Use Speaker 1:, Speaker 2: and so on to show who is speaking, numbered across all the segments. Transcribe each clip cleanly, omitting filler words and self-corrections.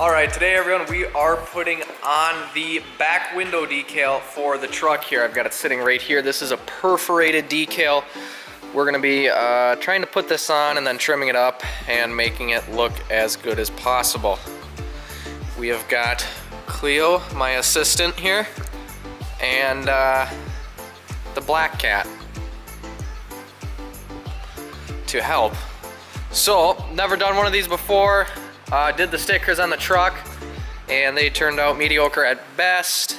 Speaker 1: Alright, today everyone, we are putting on the back window decal for the truck here. I've got it sitting right here. This is a perforated decal. We're going to be trying to put this on and then trimming it up and making it look as good as possible. We have got Cleo, my assistant here, and the black cat to help. So, never done one of these before. Did the stickers on the truck and they turned out mediocre at best.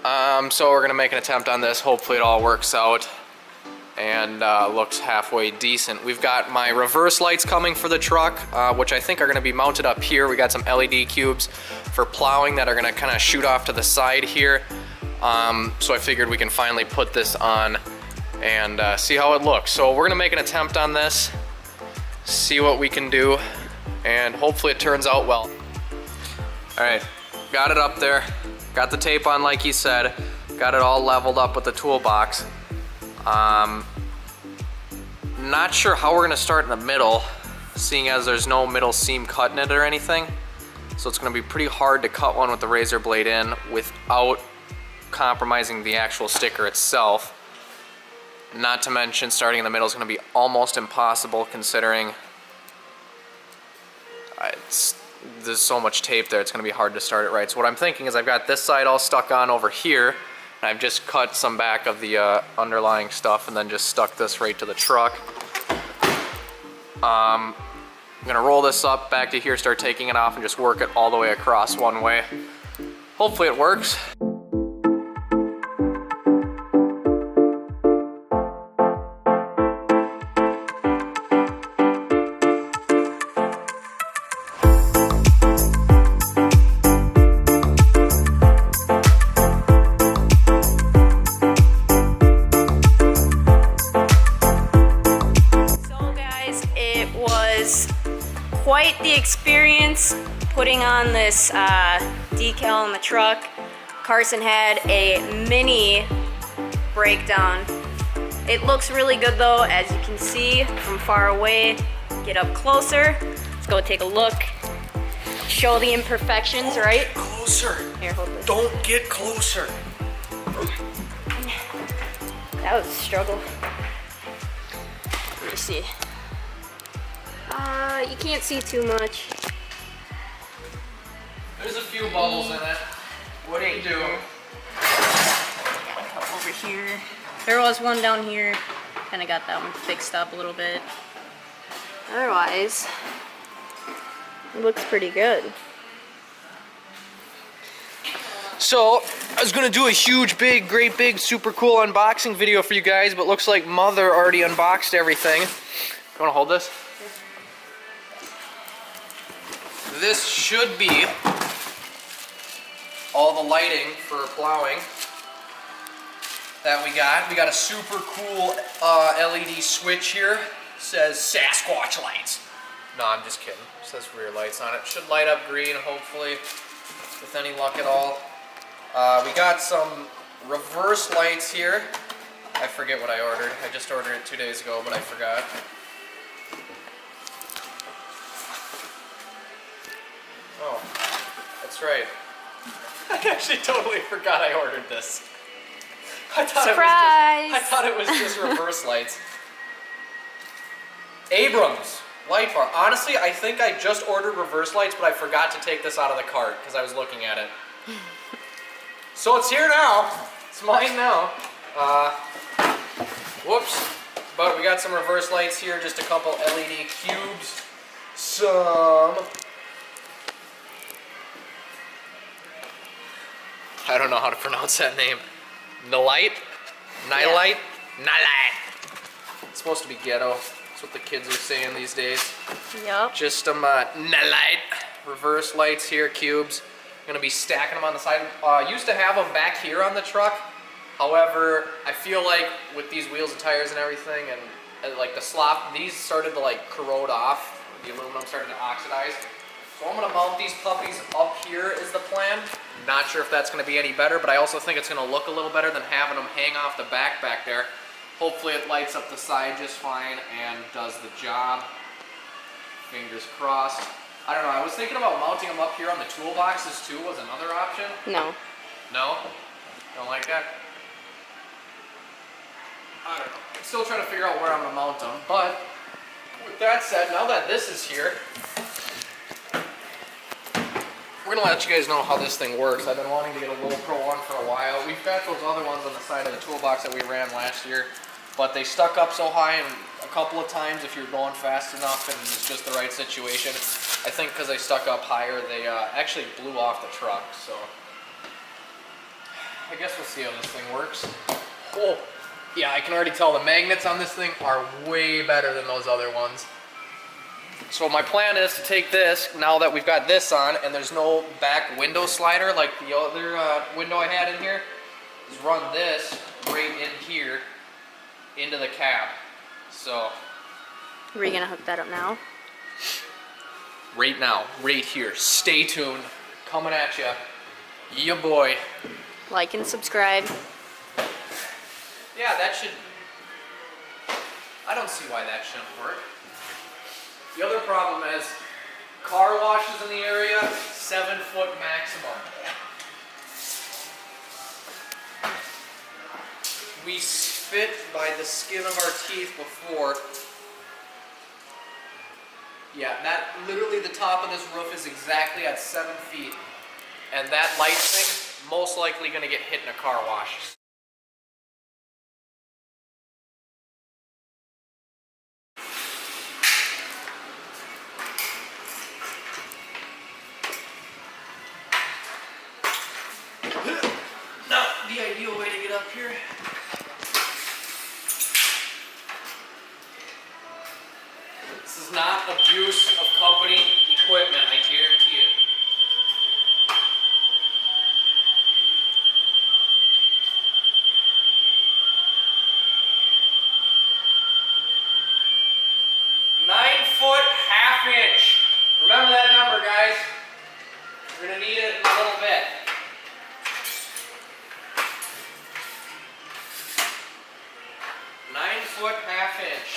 Speaker 1: So we're gonna make an attempt on this. Hopefully it all works out and looks halfway decent. We've got my reverse lights coming for the truck, which I think are gonna be mounted up here. We got some LED cubes for plowing that are gonna kind of shoot off to the side here. So I figured we can finally put this on and see how it looks. So we're gonna make an attempt on this, see what we can do, and hopefully it turns out well. All right, got it up there, got the tape on like he said, got it all leveled up with the toolbox. Not sure how we're gonna start in the middle, seeing as there's no middle seam cut in it or anything. So it's gonna be pretty hard to cut one with the razor blade in without compromising the actual sticker itself. Not to mention starting in the middle is gonna be almost impossible considering there's so much tape there, it's gonna be hard to start it right. So what I'm thinking is I've got this side all stuck on over here, and I've just cut some back of the underlying stuff and then just stuck this right to the truck. I'm gonna roll this up back to here, start taking it off, and just work it all the way across one way. Hopefully it works.
Speaker 2: Quite the experience putting on this decal on the truck. Carson had a mini breakdown. It looks really good though, as you can see from far away. Get up closer. Let's go take a look. Show the imperfections, right?
Speaker 1: Closer.
Speaker 2: Here, hold this.
Speaker 1: Don't get closer.
Speaker 2: That was a struggle. Let me see. You can't see too much.
Speaker 1: There's a few bubbles in it. What do you do?
Speaker 2: Over here. There was one down here. Kind of got that one fixed up a little bit. Otherwise, it looks pretty good.
Speaker 1: So, I was gonna do a huge, big, great big, super cool unboxing video for you guys, but looks like Mother already unboxed everything. You wanna hold this? This should be all the lighting for plowing that we got. We got a super cool LED switch here. It says Sasquatch lights. No, I'm just kidding. It says rear lights on it. Should light up green, hopefully, with any luck at all. We got some reverse lights here. I forget what I ordered. I just ordered it 2 days ago, but I forgot. Oh, that's right. I actually totally forgot I ordered this.
Speaker 2: Surprise!
Speaker 1: I thought it was just reverse lights. Abrams Light Bar. Honestly, I think I just ordered reverse lights, but I forgot to take this out of the cart because I was looking at it. So it's here now. It's mine now. Whoops. But we got some reverse lights here, just a couple LED cubes. Some... I don't know how to pronounce that name. Nylite? Nylite?
Speaker 2: Yeah.
Speaker 1: Nylite. It's supposed to be ghetto. That's what the kids are saying these days.
Speaker 2: Yep.
Speaker 1: Just some Nylite reverse lights here, cubes. I'm gonna be stacking them on the side. Used to have them back here on the truck. However, I feel like with these wheels and tires and everything, and like the slop, these started to like corrode off. The aluminum started to oxidize. So I'm gonna mount these puppies up here is the plan. Not sure if that's gonna be any better, but I also think it's gonna look a little better than having them hang off the back there. Hopefully it lights up the side just fine and does the job. Fingers crossed. I don't know, I was thinking about mounting them up here on the toolboxes too was another option.
Speaker 2: No.
Speaker 1: No? Don't like that? I don't know. I'm still trying to figure out where I'm gonna mount them, but with that said, now that this is here, we're gonna let you guys know how this thing works. I've been wanting to get a GoPro one for a while. We've got those other ones on the side of the toolbox that we ran last year, but they stuck up so high, and a couple of times if you're going fast enough and it's just the right situation, I think because they stuck up higher, they actually blew off the truck, so I guess we'll see how this thing works. Oh, yeah, I can already tell the magnets on this thing are way better than those other ones. So my plan is to take this, now that we've got this on, and there's no back window slider like the other window I had in here, is run this right in here into the cab. So.
Speaker 2: Are you gonna hook that up now?
Speaker 1: Right now, right here. Stay tuned. Coming at you. Yeah, boy.
Speaker 2: Like and subscribe.
Speaker 1: Yeah, that should. I don't see why that shouldn't work. The other problem is car washes in the area, 7 foot maximum. We spit by the skin of our teeth before. Yeah, that literally the top of this roof is exactly at 7 feet. And that light thing most likely gonna get hit in a car wash. Not the ideal way to get up here. This is not abuse of company equipment, I guarantee it. Remember that number, guys. We're going to need it in a little bit. (9.5 inch).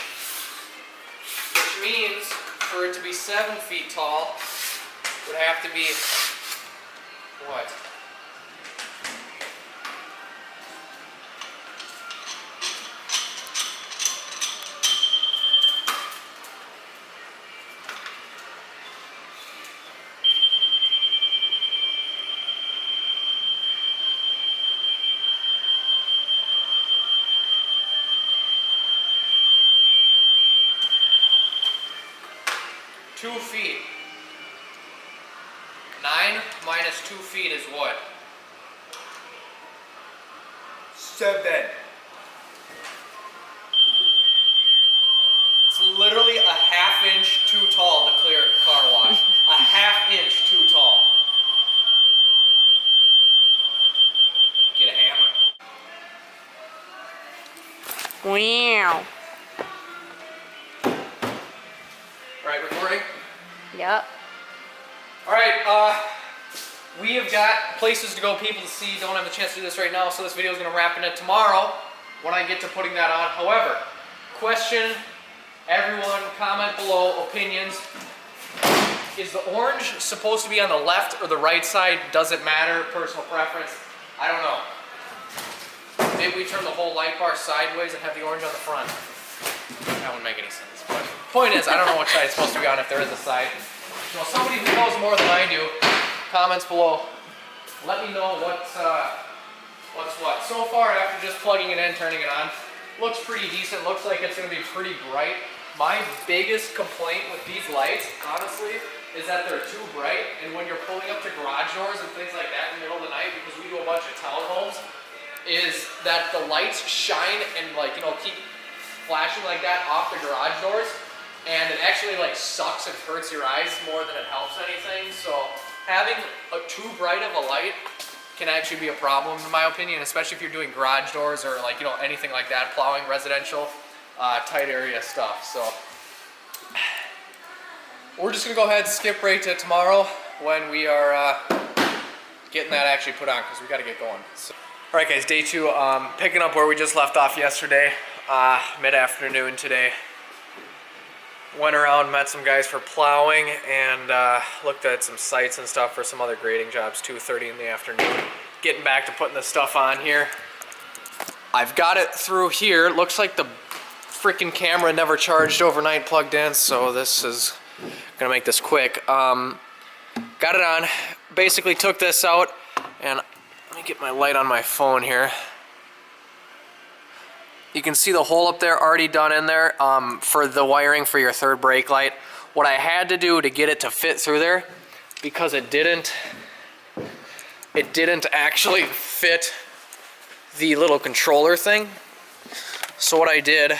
Speaker 1: Which means for it to be 7 feet tall, it would have to be what? (2 feet). 9 minus 2 feet is what? 7. It's literally a ½ inch too tall to clear a car wash. A ½ inch too tall. Get a hammer.
Speaker 2: Wow.
Speaker 1: Alright, recording?
Speaker 2: Yep.
Speaker 1: Alright, we have got places to go, people to see. Don't have a chance to do this right now, so this video is going to wrap into tomorrow when I get to putting that on. However, question, everyone, comment below, opinions. Is the orange supposed to be on the left or the right side? Does it matter? Personal preference? I don't know. Maybe we turn the whole light bar sideways and have the orange on the front. That wouldn't make any sense. But point is, I don't know which side it's supposed to be on if there is a side. So somebody who knows more than I do, comments below. Let me know what's what. So far, after just plugging it in, turning it on, looks pretty decent. Looks like it's going to be pretty bright. My biggest complaint with these lights, honestly, is that they're too bright. And when you're pulling up to garage doors and things like that in the middle of the night, because we do a bunch of townhomes, is that the lights shine and keep flashing like that off the garage doors. And it actually sucks and hurts your eyes more than it helps anything. So having too bright of a light can actually be a problem in my opinion, especially if you're doing garage doors or anything like that, plowing residential tight area stuff. So we're just gonna go ahead and skip right to tomorrow when we are getting that actually put on, because we got to get going. So, all right guys, day 2, picking up where we just left off yesterday, mid-afternoon today. went around, met some guys for plowing, and looked at some sites and stuff for some other grading jobs, 2:30 in the afternoon. Getting back to putting this stuff on here. I've got it through here. Looks like the freaking camera never charged overnight plugged in, so this is gonna make this quick. Got it on. Basically took this out, and let me get my light on my phone here. You can see the hole up there already done in there for the wiring for your third brake light. What I had to do to get it to fit through there, because it didn't actually fit the little controller thing. So what I did,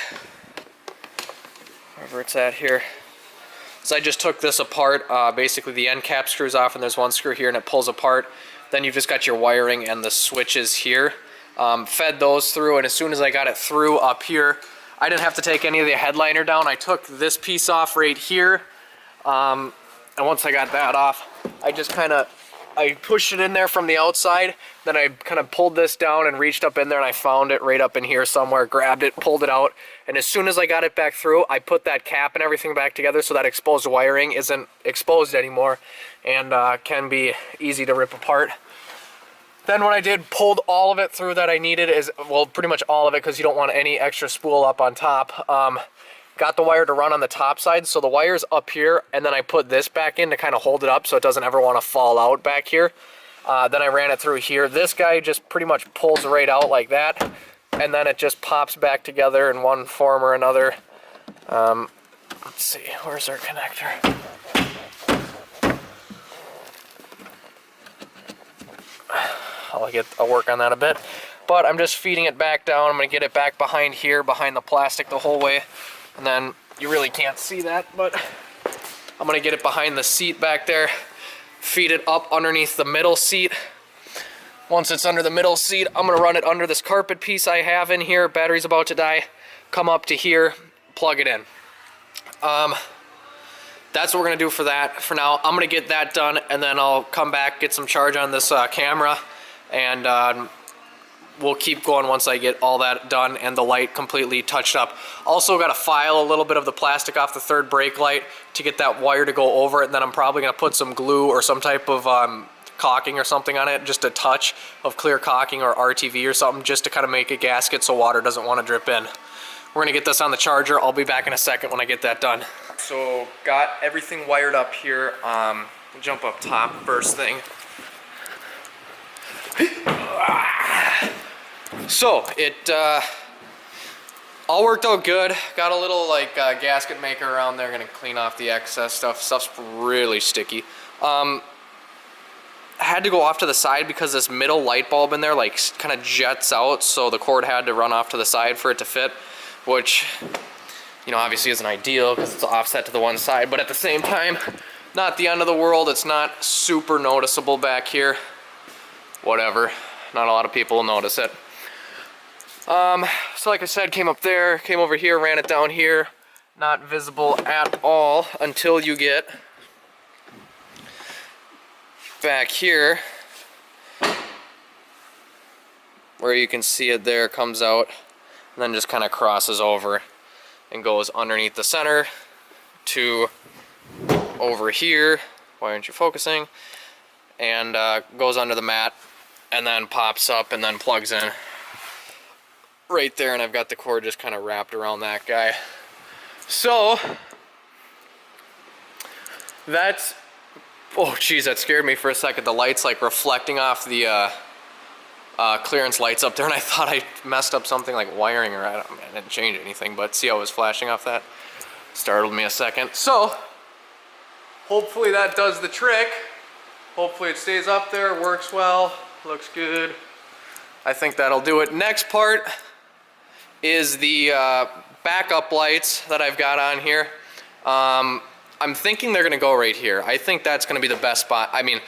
Speaker 1: wherever it's at here, is I just took this apart. Basically the end cap screws off and there's one screw here and it pulls apart. Then you've just got your wiring and the switches here. Fed those through, and as soon as I got it through up here, I didn't have to take any of the headliner down. I took this piece off right here, and once I got that off, I pushed it in there from the outside, then I kind of pulled this down and reached up in there, and I found it right up in here somewhere, grabbed it, pulled it out, and as soon as I got it back through, I put that cap and everything back together so that exposed wiring isn't exposed anymore and can be easy to rip apart. Then what I did, pulled all of it through that I needed, well, pretty much all of it, because you don't want any extra spool up on top. Got the wire to run on the top side, so the wire's up here, and then I put this back in to kind of hold it up so it doesn't ever want to fall out back here. Then I ran it through here. This guy just pretty much pulls right out like that, and then it just pops back together in one form or another. Let's see, where's our connector? I'll work on that a bit, but I'm just feeding it back down. I'm gonna get it back behind here, behind the plastic the whole way, and then you really can't see that, but I'm gonna get it behind the seat back there, feed it up underneath the middle seat. Once it's under the middle seat, I'm gonna run it under this carpet piece I have in here. Battery's about to die. Come up to here, plug it in. That's what we're gonna do for that. For now, I'm gonna get that done, and then I'll come back, get some charge on this camera, and we'll keep going once I get all that done and the light completely touched up. Also got to file a little bit of the plastic off the third brake light to get that wire to go over it, and then I'm probably going to put some glue or some type of caulking or something on it, just a touch of clear caulking or RTV or something, just to kind of make a gasket so water doesn't want to drip in. We're going to get this on the charger. I'll be back in a second when I get that done. So got everything wired up here. We'll jump up top first thing. So it all worked out good. Got a little like gasket maker around there. Gonna clean off the excess stuff. Stuff's really sticky. Had to go off to the side because this middle light bulb in there like kind of jets out, so the cord had to run off to the side for it to fit, which, you know, obviously isn't ideal because it's offset to the one side, but at the same time, not the end of the world. It's not super noticeable back here. Whatever, not a lot of people will notice it. So like I said, came up there, came over here, ran it down here. Not visible at all until you get back here, where you can see it there, comes out, and then just kind of crosses over and goes underneath the center to over here. Why aren't you focusing? And goes under the mat and then pops up and then plugs in right there, and I've got the cord just kind of wrapped around that guy. So that's, oh geez, that scared me for a second. The light's like reflecting off the clearance lights up there, and I thought I messed up something like wiring, or I didn't change anything, but see how it was flashing off that? Startled me a second. So hopefully that does the trick. Hopefully it stays up there, works well, looks good. I think that'll do it. Next part is the backup lights that I've got on here. I'm thinking they're gonna go right here. I think that's gonna be the best spot. I mean,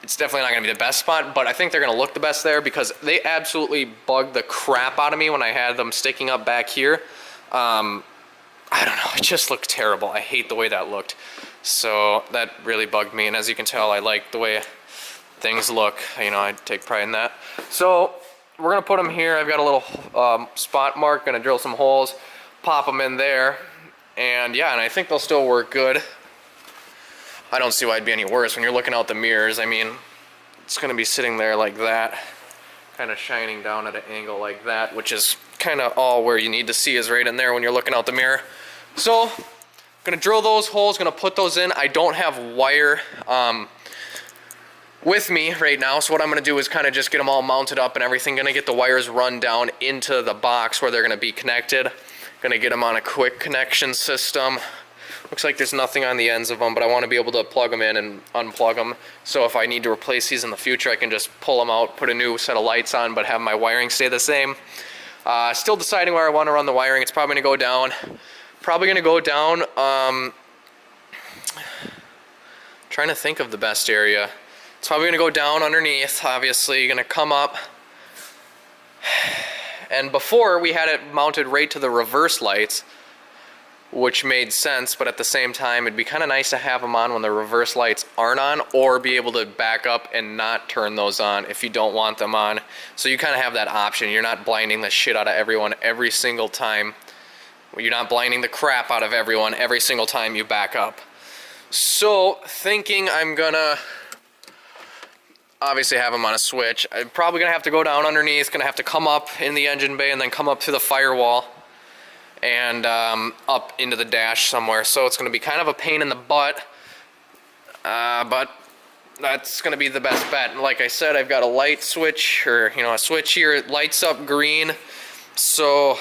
Speaker 1: it's definitely not gonna be the best spot, but I think they're gonna look the best there because they absolutely bugged the crap out of me when I had them sticking up back here. I don't know, it just looked terrible. I hate the way that looked. So that really bugged me, and as you can tell, I like the way things look. You know, I take pride in that. So we're gonna put them here. I've got a little spot mark, gonna drill some holes, pop them in there, And yeah, and I think they'll still work good. I don't see why it'd be any worse when you're looking out the mirrors. I mean, it's gonna be sitting there like that, kind of shining down at an angle like that, which is kind of all where you need to see is right in there when you're looking out the mirror. So, gonna drill those holes, gonna put those in. I don't have wire with me right now, so what I'm gonna do is kind of just get them all mounted up and everything. Gonna get the wires run down into the box where they're gonna be connected. Gonna get them on a quick connection system. Looks like there's nothing on the ends of them, but I want to be able to plug them in and unplug them. So if I need to replace these in the future, I can just pull them out, put a new set of lights on, but have my wiring stay the same. Still deciding where I want to run the wiring. It's probably going to go down. Probably going to go down, trying to think of the best area. It's probably going to go down underneath, obviously. Going to come up. And before, we had it mounted right to the reverse lights, which made sense, but at the same time, it'd be kind of nice to have them on when the reverse lights aren't on, or be able to back up and not turn those on if you don't want them on. So you kind of have that option. You're not blinding the shit out of everyone every single time. You're not blinding the crap out of everyone every single time you back up. So, thinking I'm gonna obviously have them on a switch. I'm probably gonna have to go down underneath, gonna have to come up in the engine bay and then come up to the firewall and up into the dash somewhere. So it's going to be kind of a pain in the butt, but that's going to be the best bet. And like I said, I've got a light switch, or a switch here. It lights up green. So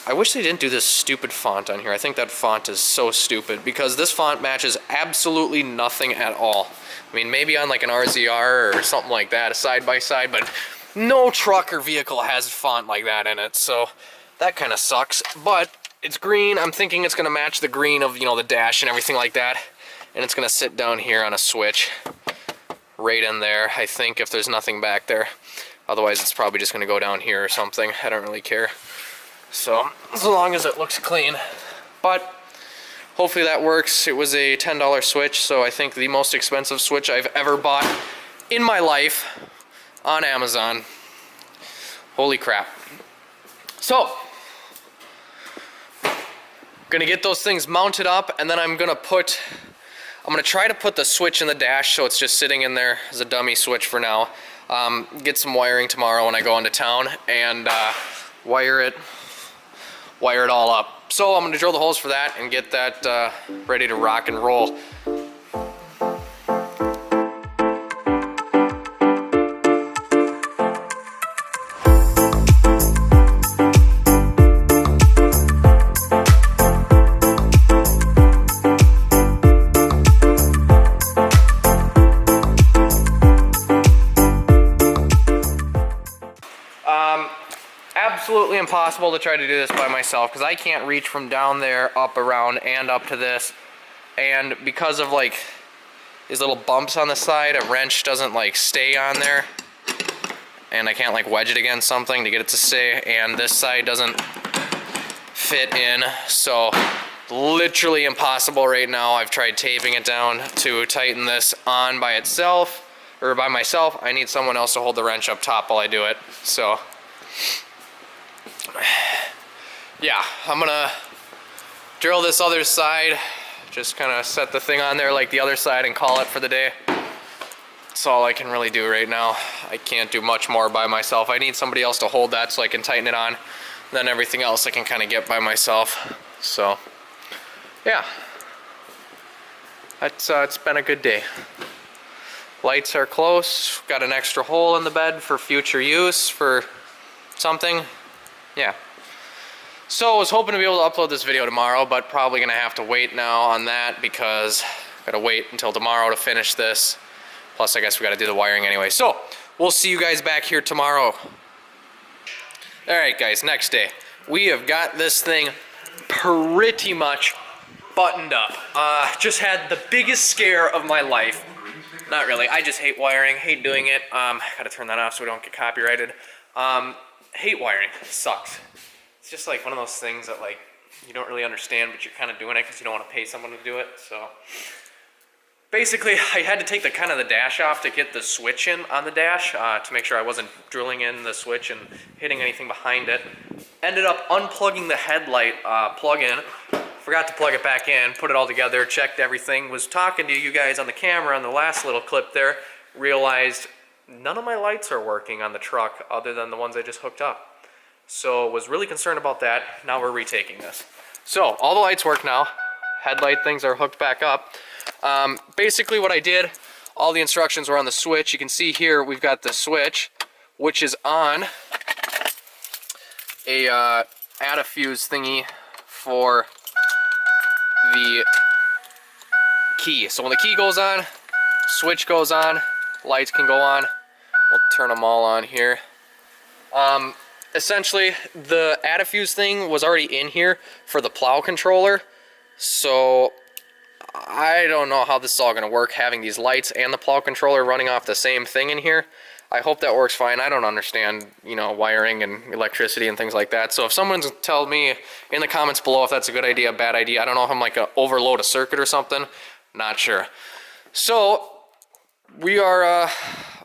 Speaker 1: I wish they didn't do this stupid font on here. I think that font is so stupid, because this font matches absolutely nothing at all. I mean, maybe on like an RZR or something like that, a side-by-side, but no truck or vehicle has font like that in it. So that kind of sucks, but it's green. I'm thinking it's gonna match the green of, the dash and everything like that. And it's gonna sit down here on a switch, right in there, I think, if there's nothing back there. Otherwise, it's probably just gonna go down here or something. I don't really care. So, as long as it looks clean. But, hopefully that works. It was a $10 switch, so I think the most expensive switch I've ever bought in my life on Amazon. Holy crap. So, gonna get those things mounted up, and then I'm gonna try to put the switch in the dash so it's just sitting in there as a dummy switch for now. Get some wiring tomorrow when I go into town and wire it all up. So I'm gonna drill the holes for that and get that ready to rock and roll. Absolutely impossible to try to do this by myself, because I can't reach from down there up around and up to this, and because of like these little bumps on the side, a wrench doesn't like stay on there, and I can't like wedge it against something to get it to stay, and this side doesn't fit in, so literally impossible right now. I've tried taping it down to tighten this on by itself, or by myself. I need someone else to hold the wrench up top while I do it. So yeah, I'm gonna drill this other side, just kind of set the thing on there like the other side and call it for the day. That's all I can really do right now. I can't do much more by myself. I need somebody else to hold that so I can tighten it on. Then everything else I can kind of get by myself. So yeah, that's it's been a good day. Lights are close. Got an extra hole in the bed for future use for something. Yeah. So I was hoping to be able to upload this video tomorrow, but probably gonna have to wait now on that, because I gotta wait until tomorrow to finish this. Plus, I guess we gotta do the wiring anyway. So we'll see you guys back here tomorrow. All right, guys, next day. We have got this thing pretty much buttoned up. Just had the biggest scare of my life. Not really, I just hate wiring, hate doing it. Gotta turn that off so we don't get copyrighted. Hate wiring, sucks. It's just like one of those things that like you don't really understand, but you're kind of doing it because you don't want to pay someone to do it. So basically, I had to take the kind of the dash off to get the switch in on the dash to make sure I wasn't drilling in the switch and hitting anything behind it. ended up unplugging the headlight plug-in. Forgot to plug it back in, put it all together, checked everything. Was talking to you guys on the camera on the last little clip there. Realized none of my lights are working on the truck other than the ones I just hooked up. So was really concerned about that. Now we're retaking this. So all the lights work now. Headlight things are hooked back up. Basically what I did, all the instructions were on the switch. You can see here we've got the switch, which is on a add a fuse thingy for the key. So when the key goes on, switch goes on, lights can go on. We'll turn them all on here. Essentially, the add a fuse thing was already in here for the plow controller. So I don't know how this is all going to work, having these lights and the plow controller running off the same thing in here. I hope that works fine. I don't understand, you know, wiring and electricity and things like that. So if someone's tell me in the comments below if that's a good idea, bad idea. I don't know if I'm like overload a circuit or something. Not sure. So we are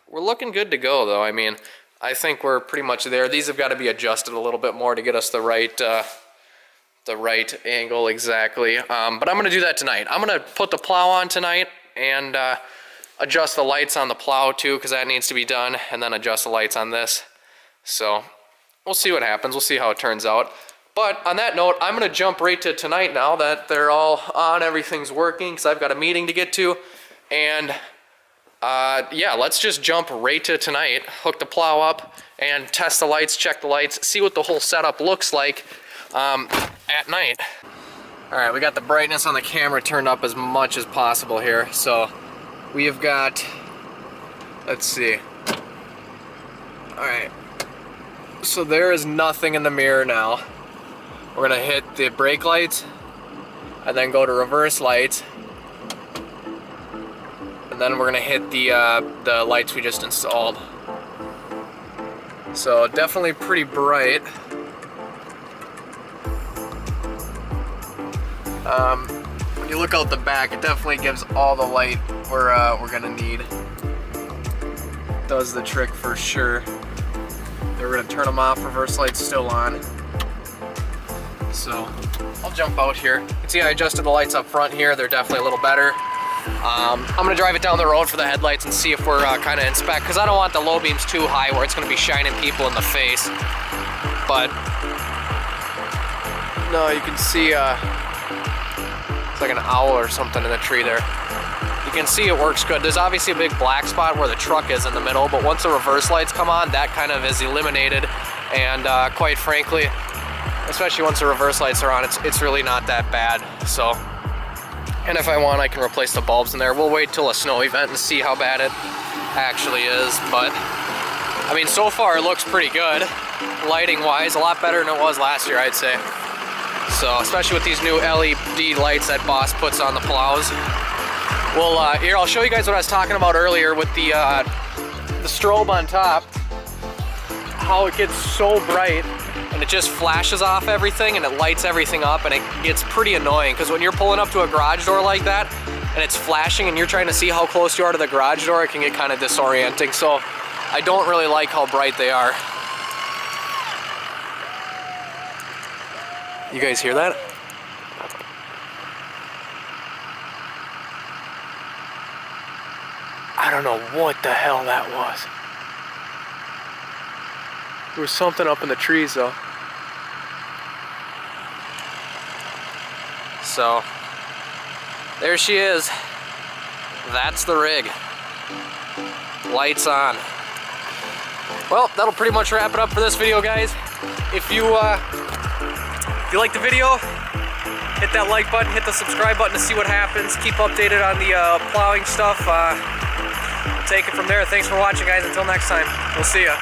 Speaker 1: we're looking good to go though. I mean, I think we're pretty much there. These have got to be adjusted a little bit more to get us the right angle exactly. But I'm going to do that tonight. I'm going to put the plow on tonight and adjust the lights on the plow too, because that needs to be done, and then adjust the lights on this. So we'll see what happens. We'll see how it turns out. But on that note, I'm going to jump right to tonight now that they're all on, everything's working, because I've got a meeting to get to. And yeah, let's just jump right to tonight, hook the plow up, and test the lights, check the lights, see what the whole setup looks like at night. All right, we got the brightness on the camera turned up as much as possible here. So we have got, let's see. All right, so there is nothing in the mirror now. We're gonna hit the brake lights and then go to reverse lights. And then we're gonna hit the lights we just installed. So definitely pretty bright. When you look out the back, it definitely gives all the light we're gonna need. Does the trick for sure. We're gonna turn them off, reverse lights still on. So I'll jump out here. You can see I adjusted the lights up front here. They're definitely a little better. I'm gonna drive it down the road for the headlights and see if we're kind of inspect, because I don't want the low beams too high where it's gonna be shining people in the face. But no, you can see it's like an owl or something in the tree there. You can see it works good. There's obviously a big black spot where the truck is in the middle, but once the reverse lights come on, that kind of is eliminated. And quite frankly, especially once the reverse lights are on, it's really not that bad. So, and if I want, I can replace the bulbs in there. We'll wait till a snow event and see how bad it actually is. But I mean, so far it looks pretty good, lighting wise, a lot better than it was last year, I'd say. So, especially with these new LED lights that Boss puts on the plows. Well, here, I'll show you guys what I was talking about earlier with the strobe on top. How it gets so bright and it just flashes off everything and it lights everything up, and it gets pretty annoying because when you're pulling up to a garage door like that and it's flashing and you're trying to see how close you are to the garage door, it can get kind of disorienting. So I don't really like how bright they are. You guys hear that? I don't know what the hell that was. There was something up in the trees though. So, there she is. That's the rig. Lights on. Well, that'll pretty much wrap it up for this video, guys. If you like the video, hit that like button, hit the subscribe button to see what happens. Keep updated on the plowing stuff. Take it from there. Thanks for watching, guys. Until next time, we'll see ya.